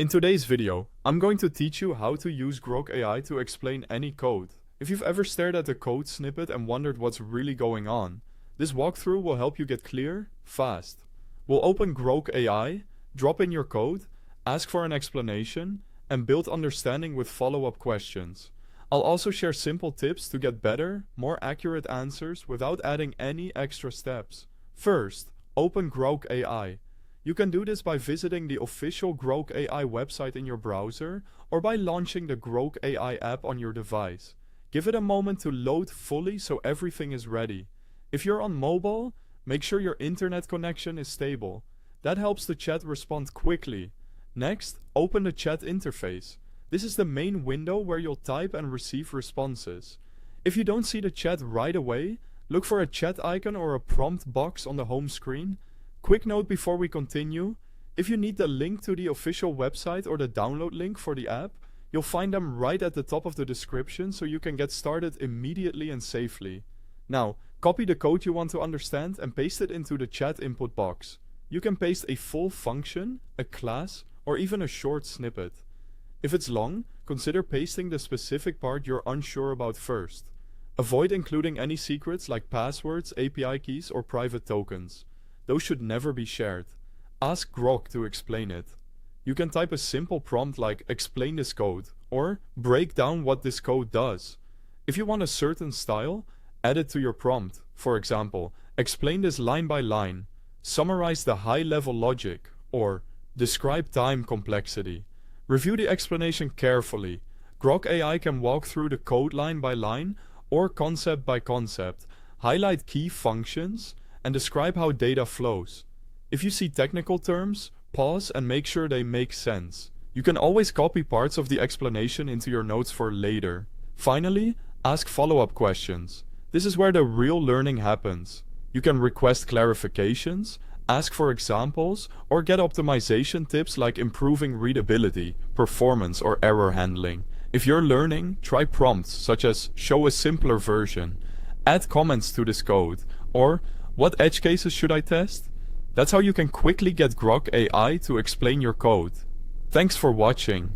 In today's video, I'm going to teach you how to use Grok AI to explain any code. If you've ever stared at a code snippet and wondered what's really going on, this walkthrough will help you get clear, fast. We'll open Grok AI, drop in your code, ask for an explanation, and build understanding with follow-up questions. I'll also share simple tips to get better, more accurate answers without adding any extra steps. First, open Grok AI. You can do this by visiting the official Grok AI website in your browser or by launching the Grok AI app on your device. Give it a moment to load fully so everything is ready. If you're on mobile, make sure your internet connection is stable. That helps the chat respond quickly. Next, open the chat interface. This is the main window where you'll type and receive responses. If you don't see the chat right away, look for a chat icon or a prompt box on the home screen. Quick note before we continue, if you need the link to the official website or the download link for the app, you'll find them right at the top of the description so you can get started immediately and safely. Now, copy the code you want to understand and paste it into the chat input box. You can paste a full function, a class, or even a short snippet. If it's long, consider pasting the specific part you're unsure about first. Avoid including any secrets like passwords, API keys, or private tokens. Those should never be shared. Ask Grok to explain it. You can type a simple prompt like "explain this code" or "break down what this code does." If you want a certain style, add it to your prompt. For example, "explain this line by line," "summarize the high-level logic," or "describe time complexity." Review the explanation carefully. Grok AI can walk through the code line by line or concept by concept, highlight key functions, and describe how data flows. If you see technical terms, pause and make sure they make sense. You can always copy parts of the explanation into your notes for later. Finally, ask follow-up questions. This is where the real learning happens. You can request clarifications, ask for examples, or get optimization tips like improving readability, performance, or error handling. If you're learning, try prompts such as "show a simpler version," "add comments to this code," or "what edge cases should I test?" That's how you can quickly get Grok AI to explain your code. Thanks for watching.